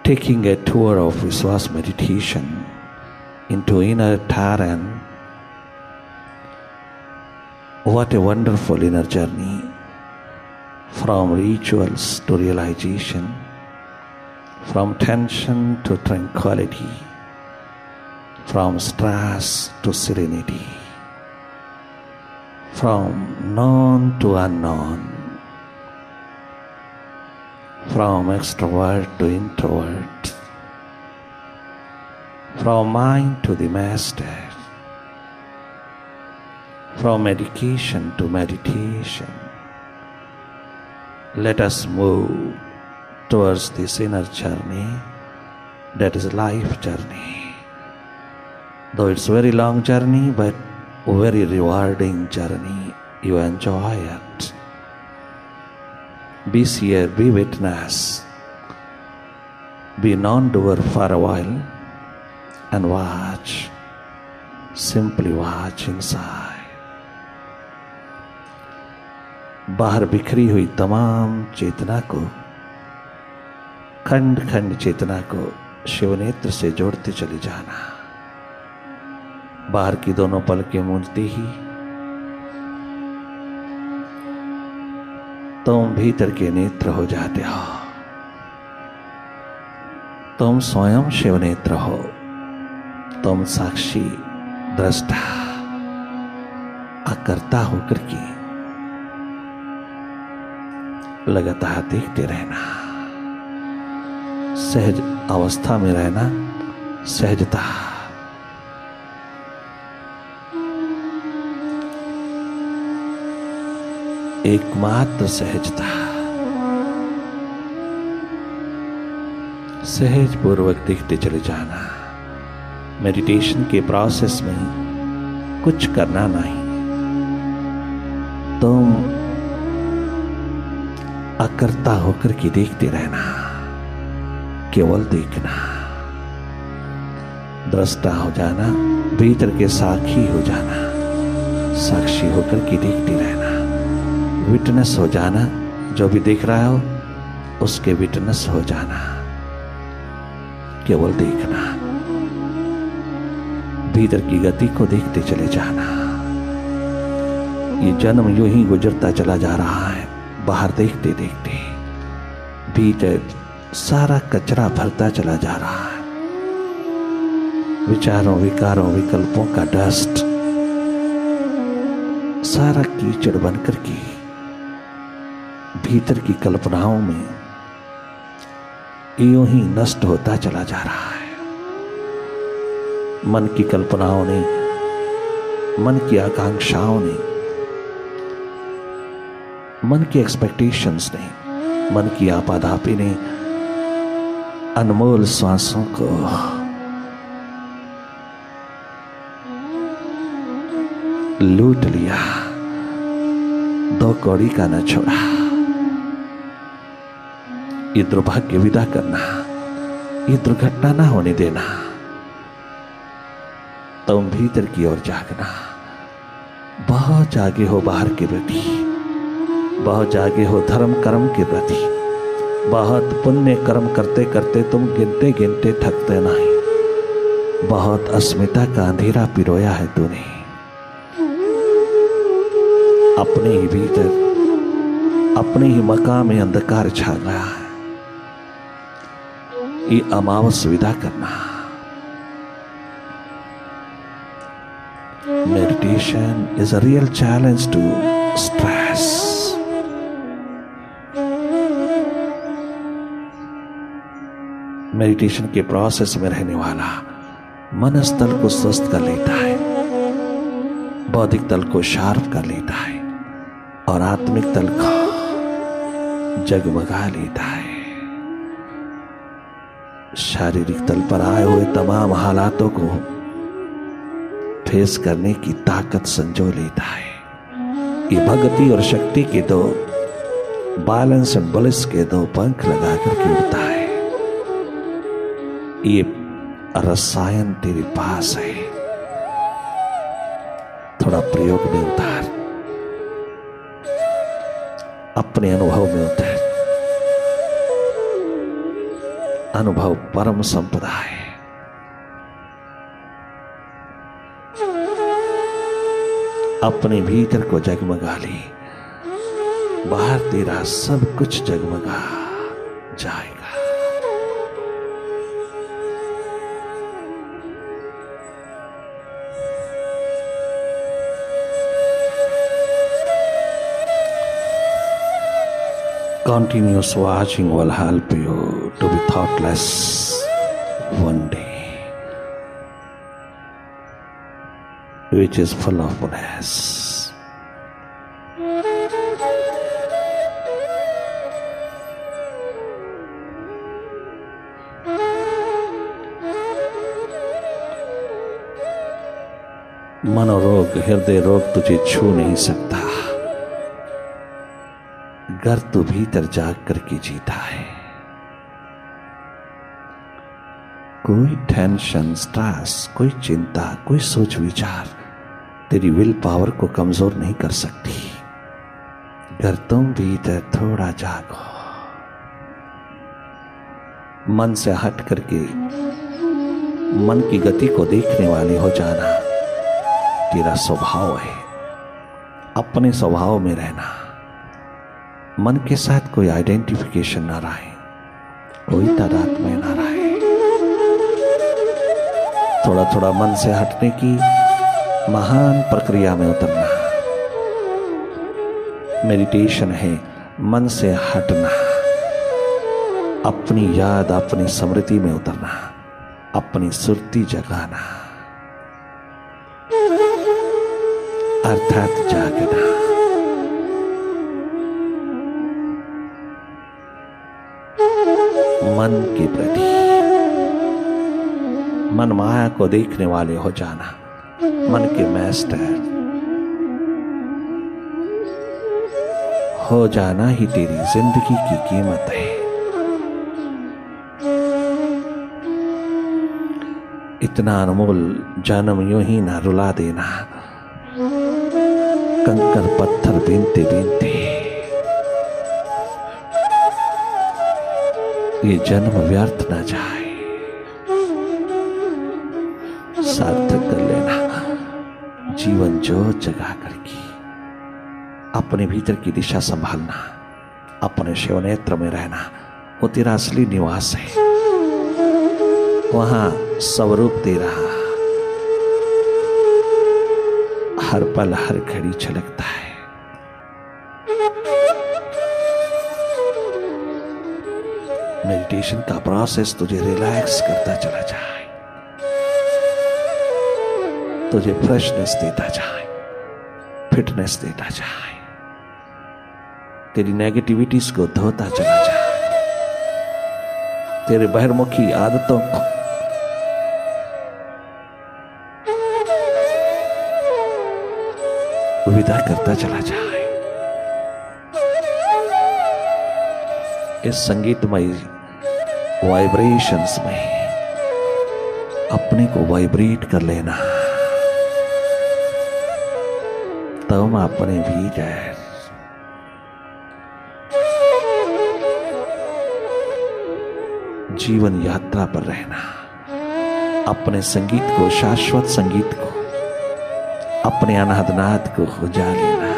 taking a tour of Vishwas meditation into inner Taran. What a wonderful inner journey, from rituals to realization, from tension to tranquility, from stress to serenity, from known to unknown, from extrovert to introvert, from mind to the master, from medication to meditation. Let us move towards this inner journey, that is life journey. Though it's a very long journey, but a very rewarding journey. You enjoy it. Be seer, be witness, be non-doer for a while and watch. Simply watch inside. बाहर बिखरी हुई तमाम चेतना को, खंड खंड चेतना को शिवनेत्र से जोड़ते चले जाना। बाहर की दोनों पलकें मूंदते ही तुम भीतर के नेत्र हो जाते हो। तुम स्वयं शिवनेत्र हो। तुम साक्षी दृष्टा अकर्ता होकर के लगातार देखते रहना, सहज अवस्था में रहना, सहजता। एकमात्र सहजता, सहज पूर्वक देखते चले जाना। मेडिटेशन के प्रोसेस में कुछ करना नहीं, तुम अकर्ता होकर के देखते रहना, केवल देखना। दृष्टा हो जाना, भीतर के साक्षी हो जाना, साक्षी होकर के देखते रहना। विटनेस हो जाना, जो भी देख रहा हो उसके विटनेस हो जाना, केवल देखना। भीतर की गति को देखते चले जाना। ये जन्म यूं ही गुजरता चला जा रहा है, बाहर देखते देखते भीतर सारा कचरा भरता चला जा रहा है। विचारों, विकारों, विकल्पों का डस्ट सारा कीचड़ बनकर के भीतर की कल्पनाओं में यूं ही नष्ट होता चला जा रहा है। मन की कल्पनाओं ने, मन की आकांक्षाओं ने, मन की एक्सपेक्टेशंस ने, मन की आपाधापी ने अनमोल श्वासों को लूट लिया। दो कौड़ी का न छोड़ा। ये दुर्भाग्य विदा करना, ये दुर्घटना ना होने देना। तुम भीतर की ओर जागना। बहुत जागे हो बाहर के प्रति, बहुत जागे हो धर्म कर्म के प्रति। बहुत पुण्य कर्म करते करते तुम गिनते गिनते थकते नहीं। बहुत अस्मिता का अंधेरा पिरोया है तूने। अपने ही भीतर, अपने ही मकान में अंधकार छा गया है। ये अमावस विदा करना। Meditation is a real challenge to stress. Meditation के प्रोसेस में रहने वाला मनस तल को स्वस्थ कर लेता है, बौद्धिक तल को शार्प कर लेता है और आत्मिक तल को जगमगा लेता है। शारीरिक तल पर आए हुए तमाम हालातों को फेस करने की ताकत संजो लेता है। ये भक्ति और शक्ति के दो, बैलेंस एंड बलिस के दो पंख लगा करके उड़ता है। ये रसायन तेरे पास है, थोड़ा प्रयोग में उतार, अपने अनुभव में उतार, अनुभव परम संपदा है। अपने भीतर को जगमगा ले, बाहर तेरा सब कुछ जगमगा जाएगा। Continuous watching will help you to be thoughtless one day, which is full of bliss. मनोरोग, हृदय रोग तुझे छू नहीं सकता, घर तो भीतर जाग करके जीता है। कोई टेंशन, स्ट्रेस, कोई चिंता, कोई सोच विचार तेरी विल पावर को कमजोर नहीं कर सकती। घर तुम भीतर थोड़ा जागो, मन से हट करके मन की गति को देखने वाले हो जाना तेरा स्वभाव है। अपने स्वभाव में रहना, मन के साथ कोई आइडेंटिफिकेशन ना रहे, कोई तादाद में ना रहे। थोड़ा थोड़ा मन से हटने की महान प्रक्रिया में उतरना मेडिटेशन है। मन से हटना, अपनी याद, अपनी स्मृति में उतरना, अपनी सुरती जगाना, अर्थात जागना। मन के प्रति, मन माया को देखने वाले हो जाना, मन के मास्टर हो जाना ही तेरी जिंदगी की कीमत है। इतना अनमोल जन्म यूं ही ना रुला देना, कंकर पत्थर बीनते बीनते ये जन्म व्यर्थ ना जाए, सार्थक कर लेना। जीवन जोत जगा करके अपने भीतर की दिशा संभालना, अपने शिव नेत्र में रहना, वो तेरा असली निवास है। वहां स्वरूप तेरा हर पल हर घड़ी छलकता है। मेडिटेशन का प्रोसेस तुझे रिलैक्स करता चला जाए, तुझे फ्रेशनेस देता जाए, फिटनेस देता जाए, तेरी नेगेटिविटीज को धोता चला जाए, तेरे बहिर्मुखी आदतों को विदा करता चला जाए। इस संगीतमय वाइब्रेशंस में अपने को वाइब्रेट कर लेना, तब अपने भीतर जीवन यात्रा पर रहना, अपने संगीत को, शाश्वत संगीत को, अपने अनाहतनाद को खुजा लेना,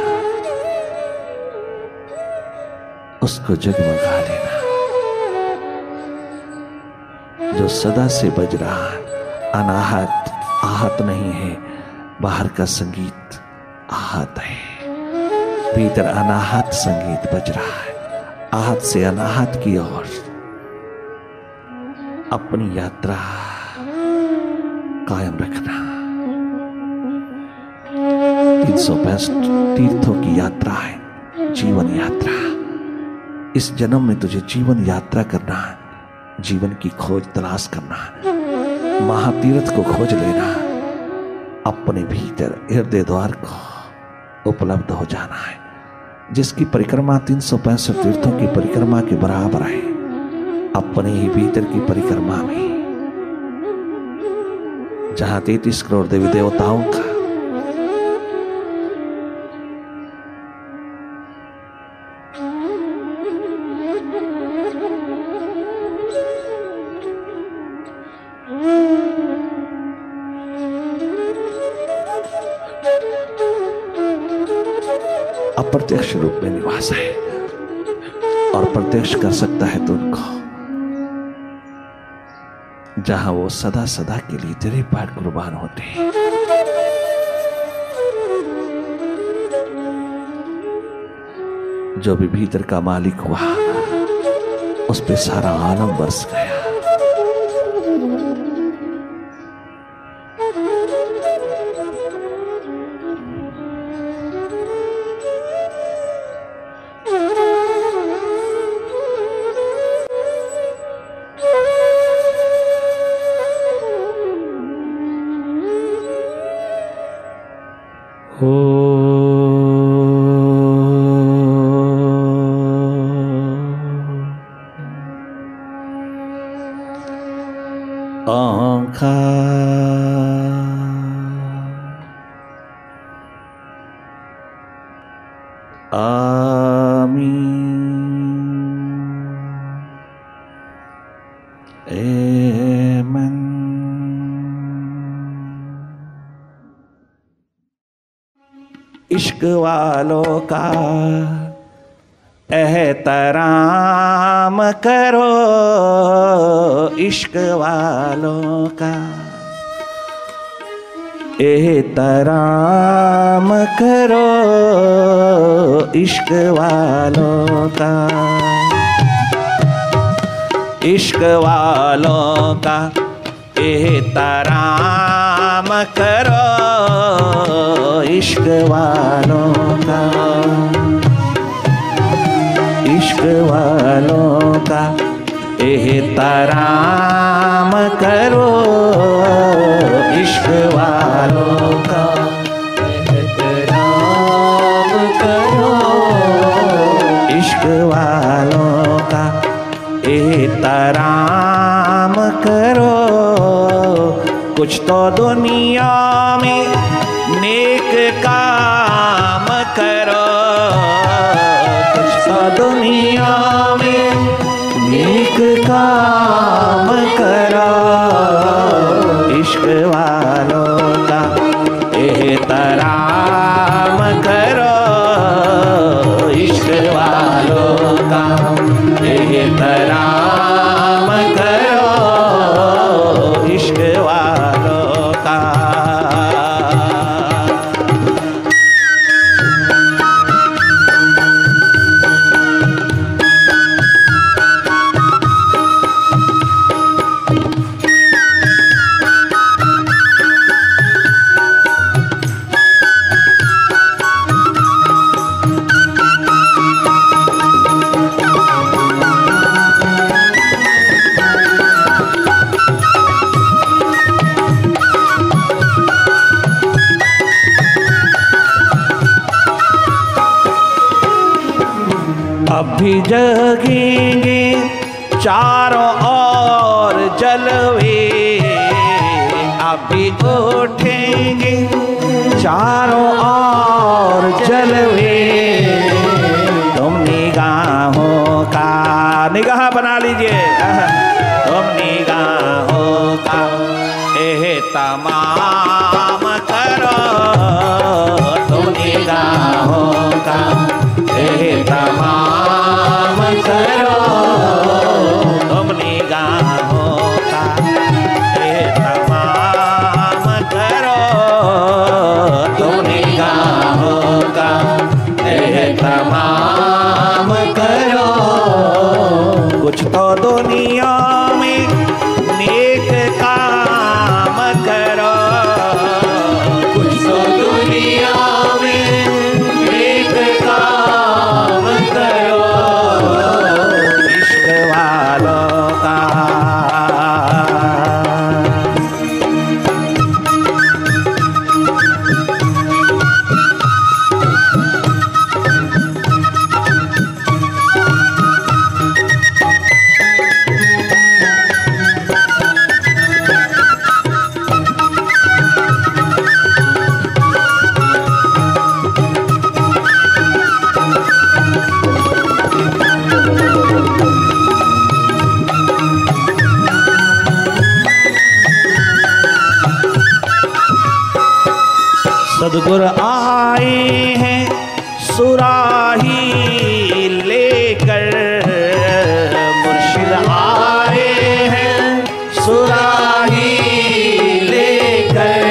उसको जगमगा लेना, जो सदा से बज रहा है। अनाहत आहत नहीं है, बाहर का संगीत आहत है, भीतर अनाहत संगीत बज रहा है। आहत से अनाहत की ओर अपनी यात्रा कायम रखना। 365 तीर्थों की यात्रा है, जीवन यात्रा। इस जन्म में तुझे जीवन यात्रा करना है, जीवन की खोज तलाश करना है, महातीर्थ को खोज लेना, अपने भीतर हृदय द्वार को उपलब्ध हो जाना है, जिसकी परिक्रमा 365 तीर्थों की परिक्रमा के बराबर है। अपने ही भीतर की परिक्रमा में जहां 33 करोड़ देवी देवताओं का अप्रत्यक्ष रूप में निवास है और प्रत्यक्ष कर सकता है तो उनको, जहां वो सदा सदा के लिए तेरे पास कुर्बान होते हैं। जो भी भीतर का मालिक हुआ उस पे सारा आलम बरस गया। इश्क वालों का एहतराम करो, इश्क वालों का एहतराम करो, इश्क वालों का, इश्क वालों का एहतराम करो, इश्क वालों का, इश्क वालों का एहतराम करो, इश्क वालों का एहतराम करो, इश्क वालों का एहतराम करो। कुछ तो दुनिया में नेक काम करो, कुछ तो दुनिया में नेक काम करो, इश्क वालों का एहतराम करो, इश्क वालों का एहतराम करो, इश्क वालों का। अभी जगेंगे चारों ओर जलवे, अभी उठेंगे चारों ओर जलवे, तुम निगाहों का निगाह बना लीजिए, तुम निगाहों का एहतमाम करो, तुम निगाहों का एहतमाम करो, तुम निगाहों का एहतमाम करो, तुम निगाहों का एहतमाम करो। कुछ तो दुनिया में नेक काम करो, कुछ तो दुनिया में नेक काम करो, इश्क वालों का। सद्गुरु आए हैं सुराही लेकर मुर्शिद आए हैं, सुराही लेकर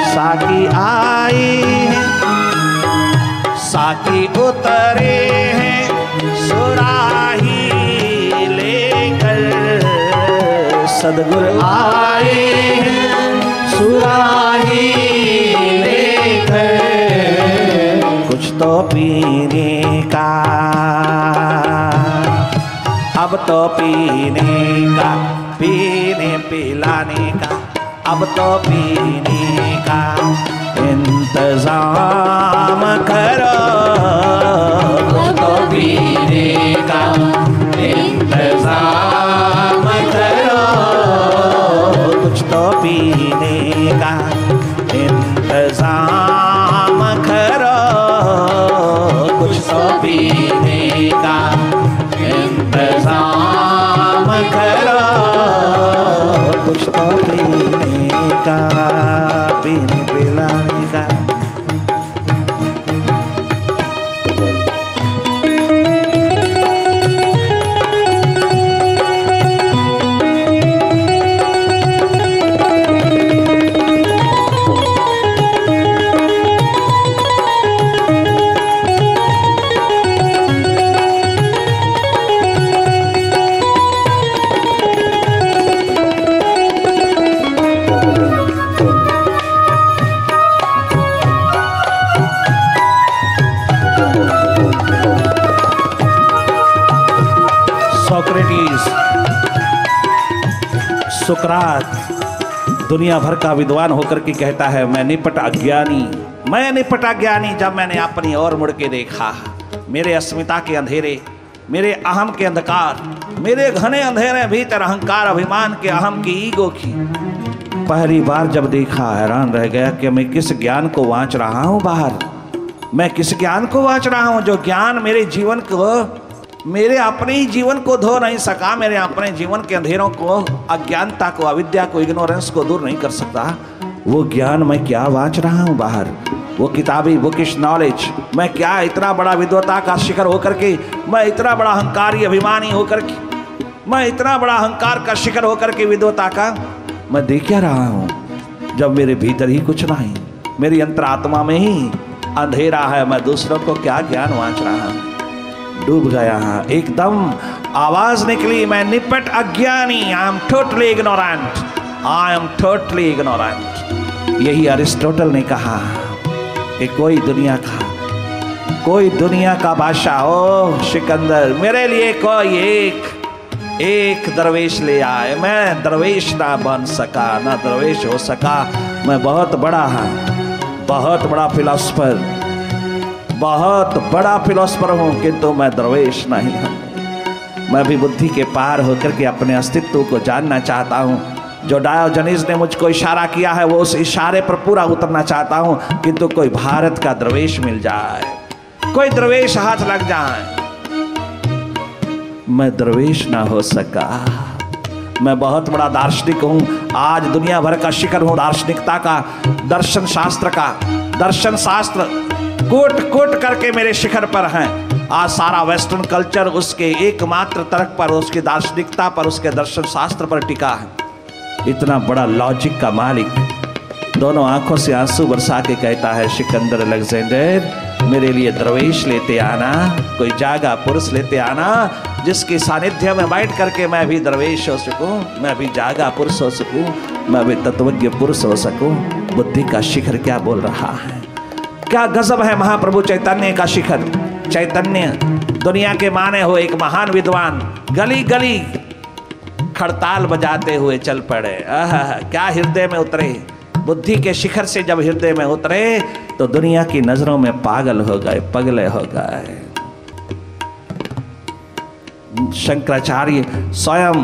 साकी आई है, साकी उतरे हैं सुराही लेकर, सदगुरु आए हैं सुराही लेकर, कुछ तो पीने का, अब तो पीने का, पीने पिलाने का, अब तो पीने का इंतजाम करो, कुछ तो पीने का इंतजाम करो, कुछ तो पीने का इंतजाम करो, कुछ तो पीने का इंतजाम करो, कुछ तो पीने का, पीने पिलाने का। सुकरात दुनिया भर का विद्वान होकर के कहता है, मैं निपट अज्ञानी, मैं निपट अज्ञानी। जब मैंने अपनी ओर मुड़ के देखा, मेरे अस्मिता के अंधेरे, मेरे अहम के अंधकार, मेरे घने अंधेरे भीतर अहंकार अभिमान के, अहम की ईगो की पहली बार जब देखा, हैरान रह गया कि मैं किस ज्ञान को वांच रहा हूँ बाहर, मैं किस ज्ञान को वांच रहा हूँ, जो ज्ञान मेरे जीवन को, मेरे अपने ही जीवन को धो नहीं सका, मेरे अपने जीवन के अंधेरों को, अज्ञानता को, अविद्या को, इग्नोरेंस को दूर नहीं कर सकता। वो ज्ञान मैं क्या वांच रहा हूँ बाहर, वो किताबी बुकिश नॉलेज, मैं क्या इतना बड़ा विद्वता का शिखर होकर के, मैं इतना बड़ा अहंकारी अभिमानी होकर के, मैं इतना बड़ा अहंकार का शिखर होकर के विद्वता का मैं देख क्या रहा हूँ, जब मेरे भीतर ही कुछ नहीं, मेरी अंतरात्मा में ही अंधेरा है। मैं दूसरों को क्या ज्ञान वांच रहा हूँ, डूब गया। एकदम आवाज निकली, मैं निपट अज्ञानी, I am totally ignorant, I am totally ignorant. यही अरिस्टोटल ने कहा कि कोई दुनिया का बादशाह हो सिकंदर, मेरे लिए कोई एक दरवेश ले आए। मैं दरवेश ना बन सका, ना दरवेश हो सका। मैं बहुत बड़ा फिलोसफर, बहुत बड़ा फिलोसफर हूँ, किंतु मैं दरवेश नहीं हूँ। मैं भी बुद्धि के पार होकर के अपने अस्तित्व को जानना चाहता हूँ। जो डायोजनीज ने मुझको इशारा किया है, वो उस इशारे पर पूरा उतरना चाहता हूँ, किंतु कोई भारत का दरवेश मिल जाए, कोई दरवेश हाथ लग जाए। मैं दरवेश ना हो सका। मैं बहुत बड़ा दार्शनिक हूँ, आज दुनिया भर का शिखर हूँ दार्शनिकता का, दर्शन शास्त्र का। दर्शन शास्त्र कोट करके मेरे शिखर पर हैं। आज सारा वेस्टर्न कल्चर उसके एकमात्र तर्क पर, उसकी दार्शनिकता पर, उसके दर्शन शास्त्र पर टिका है। इतना बड़ा लॉजिक का मालिक दोनों आंखों से आंसू बरसा के कहता है, सिकंदर अलेक्जेंडर, मेरे लिए दरवेश लेते आना, कोई जागा पुरुष लेते आना, जिसके सानिध्य में बैठ करके मैं भी दरवेश हो सकूं, मैं भी जागा पुरुष हो सकूं, मैं भी तत्वज्ञ पुरुष हो सकूं। बुद्धि का शिखर क्या बोल रहा है, क्या गजब है महाप्रभु चैतन्य का शिखर। चैतन्य दुनिया के माने हो एक महान विद्वान, गली गली खड़ताल बजाते हुए चल पड़े। क्या हृदय में उतरे, बुद्धि के शिखर से जब हृदय में उतरे तो दुनिया की नजरों में पागल हो गए, पगले हो गए। शंकराचार्य स्वयं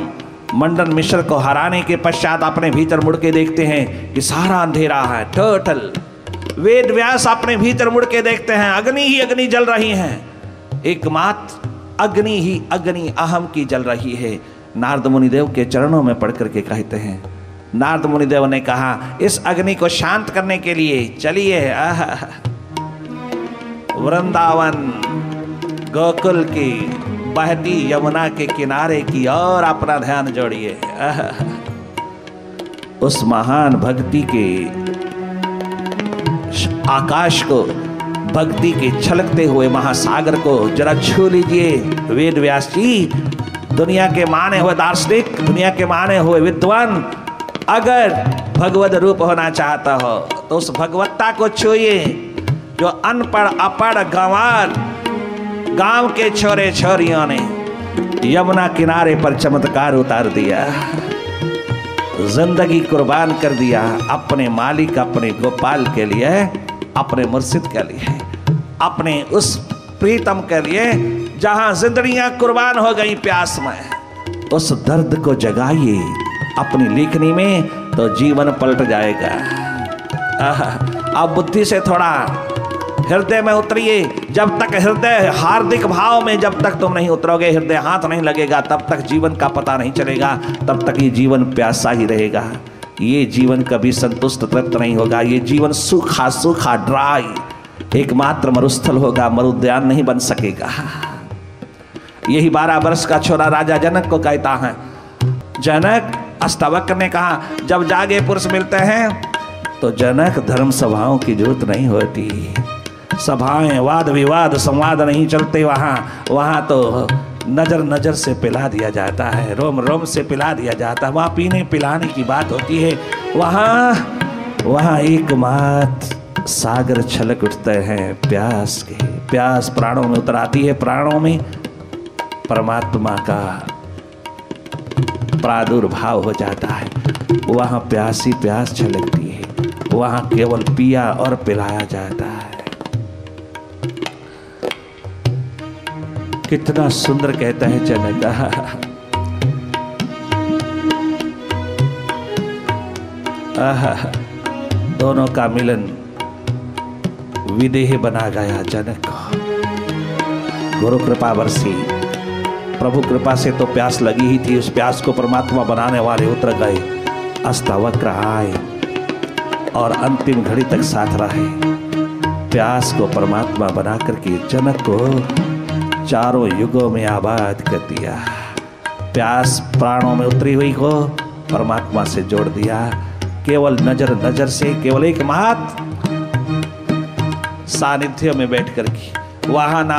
मंडन मिश्र को हराने के पश्चात अपने भीतर मुड़ के देखते हैं कि सारा अंधेरा है, टोटल। वेद व्यास अपने भीतर मुड़ के देखते हैं, अग्नि ही अग्नि जल रही है, एकमात्र अग्नि ही अग्नि अहम की जल रही है। नारद मुनिदेव के चरणों में पढ़ करके कहते हैं, नारद मुनिदेव ने कहा, इस अग्नि को शांत करने के लिए चलिए वृंदावन गोकुल की बहती यमुना के किनारे की ओर अपना ध्यान जोड़िए। उस महान भक्ति के आकाश को, भक्ति के छलकते हुए महासागर को जरा छू लीजिए। वेद व्यास जी, दुनिया के माने हुए दार्शनिक, दुनिया के माने हुए विद्वान, अगर भगवत रूप होना चाहता हो तो उस भगवत्ता को छूइए जो अनपढ़ अपढ़ गंवार गांव के छोरे छोरियों ने यमुना किनारे पर चमत्कार उतार दिया, जिंदगी कुर्बान कर दिया अपने मालिक, अपने गोपाल के लिए, अपने मुर्शिद के लिए, अपने उस प्रीतम के लिए जहां जिंदगियां कुर्बान हो गई प्यास में। उस दर्द को जगाइए अपनी लेखनी में तो जीवन पलट जाएगा। अब बुद्धि से थोड़ा हृदय में उतरिए। जब तक हृदय हार्दिक भाव में जब तक तुम नहीं उतरोगे, हृदय हाथ नहीं लगेगा, तब तक जीवन का पता नहीं चलेगा, तब तक ये जीवन प्यासा ही रहेगा। ये जीवन कभी संतुष्ट तृप्त नहीं होगा। ये जीवन सूखा सूखा ड्राई एकमात्र मरुस्थल होगा, मरुद्यान नहीं बन सकेगा। यही 12 वर्ष का छोरा राजा जनक को कहता है, जनक, अष्टावक्र ने कहा जब जागे पुरुष मिलते हैं तो जनक धर्म सभाओं की जरूरत नहीं होती। सभाएं, वाद विवाद, संवाद नहीं चलते वहाँ तो नजर नजर से पिला दिया जाता है, रोम रोम से पिला दिया जाता है। वहाँ पीने पिलाने की बात होती है। वहाँ एकमात्र सागर छलक उठते हैं प्यास के। प्यास प्राणों में उतर आती है, प्राणों में परमात्मा का प्रादुर्भाव हो जाता है। वहाँ प्यास ही प्यास छलकती है, वहाँ केवल पिया और पिलाया जाता है। कितना सुंदर कहता है जनक, दोनों का मिलन विदेह बना गया जनक को। गुरु कृपा बरसी, प्रभु कृपा से तो प्यास लगी ही थी, उस प्यास को परमात्मा बनाने वाले उतर गए। अष्टावक्र आए और अंतिम घड़ी तक साथ रहे। प्यास को परमात्मा बना करके जनक को चारों युगों में आबाद कर दिया। प्यास प्राणों में उतरी हुई को परमात्मा से जोड़ दिया। केवल नजर नजर से, केवल एक मात्र सानिध्य में बैठ कर के, वहां ना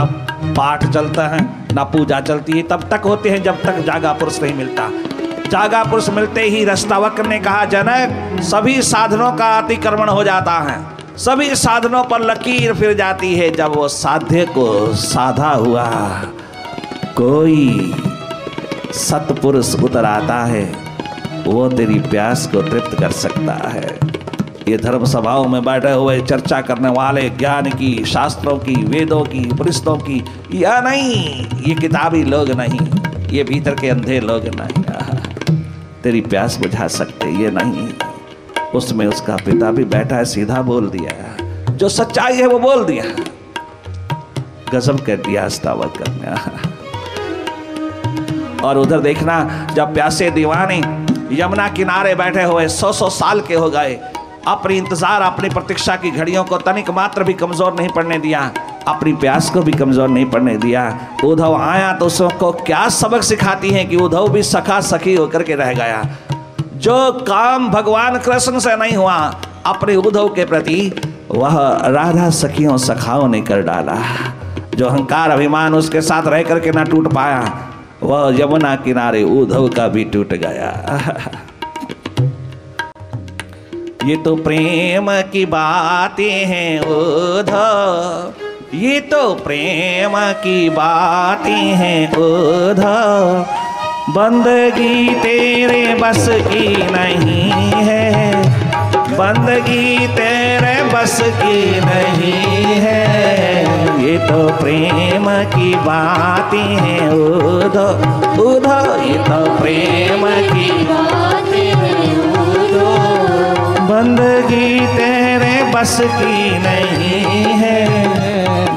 पाठ चलता है ना पूजा चलती है, तब तक होते हैं जब तक जागा पुरुष नहीं मिलता। जागा पुरुष मिलते ही अष्टावक्र ने कहा, जनक, सभी साधनों का अतिक्रमण हो जाता है, सभी साधनों पर लकीर फिर जाती है। जब वो साध्य को साधा हुआ कोई सत्पुरुष उतर आता है, वो तेरी प्यास को तृप्त कर सकता है। ये धर्म सभाओं में बैठे हुए चर्चा करने वाले ज्ञान की, शास्त्रों की, वेदों की, उपनिषदों की, या नहीं, ये किताबी लोग नहीं, ये भीतर के अंधे लोग नहीं तेरी प्यास बुझा सकते, ये नहीं। उसमें उसका पिता भी बैठा है, सीधा बोल दिया, जो सच्चाई है वो बोल दिया। गजब कर दिया अष्टावक्र ने। और उधर देखना, जब प्यासे दीवाने यमुना किनारे बैठे हुए 100-100 साल के हो गए, अपनी इंतजार, अपनी प्रतीक्षा की घड़ियों को तनिक मात्र भी कमजोर नहीं पड़ने दिया, अपनी प्यास को भी कमजोर नहीं पड़ने दिया। उद्धव आया तो उसको क्या सबक सिखाती है कि उद्धव भी सखा सखी होकर के रह गया। जो काम भगवान कृष्ण से नहीं हुआ अपने उद्धव के प्रति, वह राधा सखियों सखाओं ने कर डाला। जो अहंकार अभिमान उसके साथ रह करके ना टूट पाया, वह यमुना किनारे उद्धव का भी टूट गया। ये तो प्रेम की बातें हैं उद्धव, ये तो प्रेम की बातें हैं उद्धव, बंदगी तेरे बस की नहीं है, बंदगी तेरे बस की नहीं है। ये तो प्रेम की बातें हैं उद्धव, उद्धव, ये तो प्रेम की बातें हैं उद्धव, बंदगी तेरे बस की नहीं है,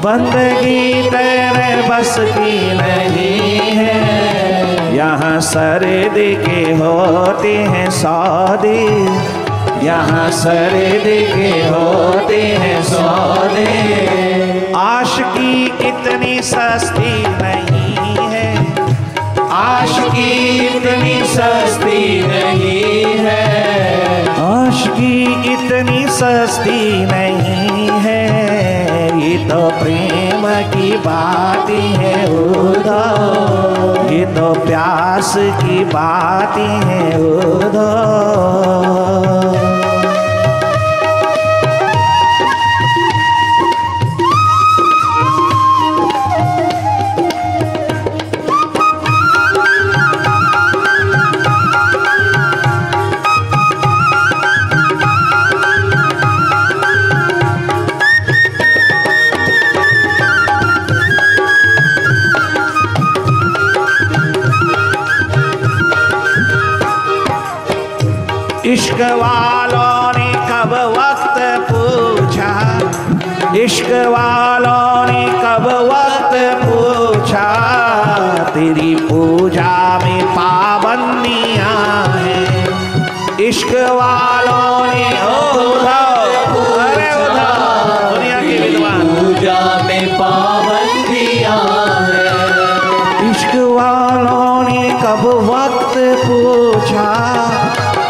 बंदगी तेरे बस की नहीं है। यहाँ सरदे के होते हैं सौदे, यहाँ सरदे के होते हैं सौदे, आश इतनी सस्ती नहीं है, आशिकी इतनी सस्ती नहीं है, आशिकी इतनी सस्ती नहीं है, ये तो प्रेम की बातें हैं उधर, ये तो प्यास की बातें हैं उधर। इश्क वालों ने कब वक्त पूछा, इश्क वालों ने कब वक्त पूछा, तेरी पूजा में पाबंदियां हैं। इश्क वालों ने अरे दुनिया के विद्वान, पूजा में पाबंदियां हैं। इश्क वालों ने कब वक्त पूछा,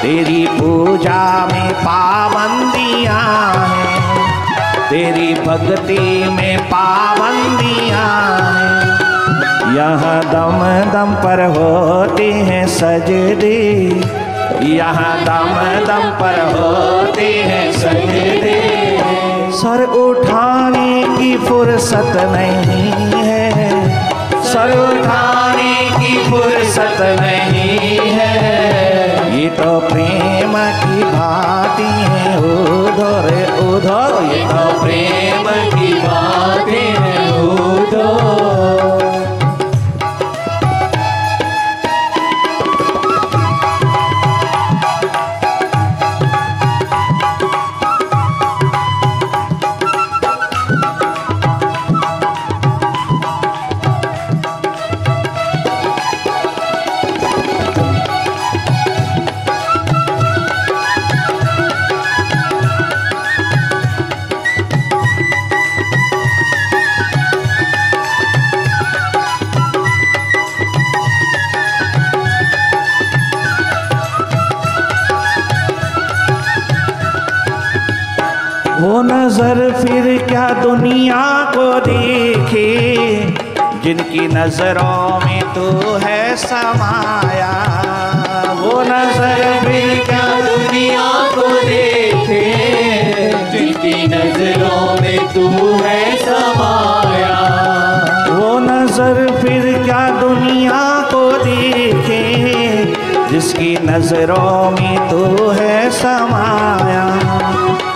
तेरी पूजा में पाबंदियां हैं, तेरी भक्ति में पाबंदियां हैं। यहाँ दम दम पर होते हैं सजदे, यहाँ दम दम पर होते हैं सजदे। सर उठाने की फुर्सत नहीं है, सर उठाने की फुर्सत नहीं है, ये तो प्रेम की बातें हैं उधर उधर, ये तो प्रेम की बातें हैं उधर। वो नजर फिर क्या दुनिया को देखे, जिनकी नजरों में तू है समाया। वो नजर फिर क्या दुनिया को देखे, जिनकी नजरों में तू है समाया। वो नजर फिर क्या दुनिया को देखे, जिसकी नजरों में तू है समाया।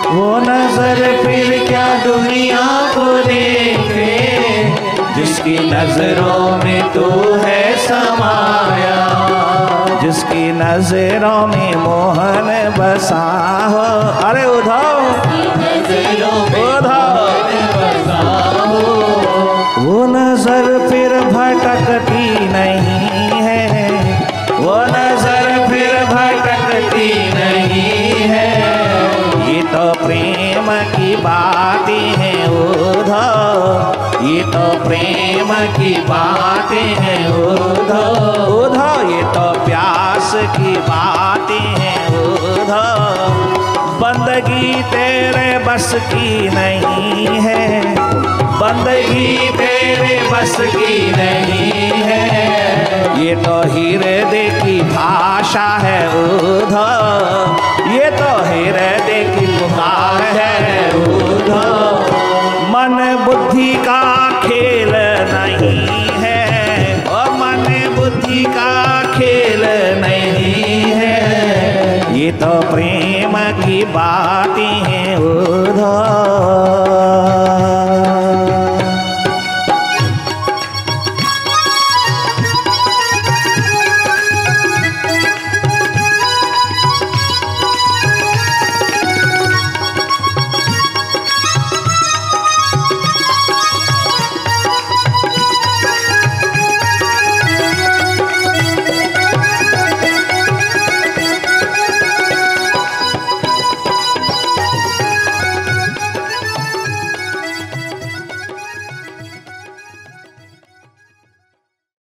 वो नजर फिर क्या दुनिया को देखे, जिसकी नजरों में तू है समाया। जिसकी नजरों में मोहन बसा हो, अरे उधाओ नजरों में बसा हो। वो नजर फिर भटकती नहीं है, वो नजर फिर भटकती नहीं है, ये तो प्रेम की बातें हैं उधर, ये तो प्रेम की बातें हैं उधर उधर, ये तो प्यास की बातें हैं उधर। बंदगी तेरे बस की नहीं है, बंदगी तेरे बस की नहीं है, ये तो हृदय की भाषा है उधर, ये तो हृदय की पुकार है उधर। मन बुद्धि का खेल नहीं है, और मन बुद्धि का खेल नहीं है, ये तो प्रेम की बात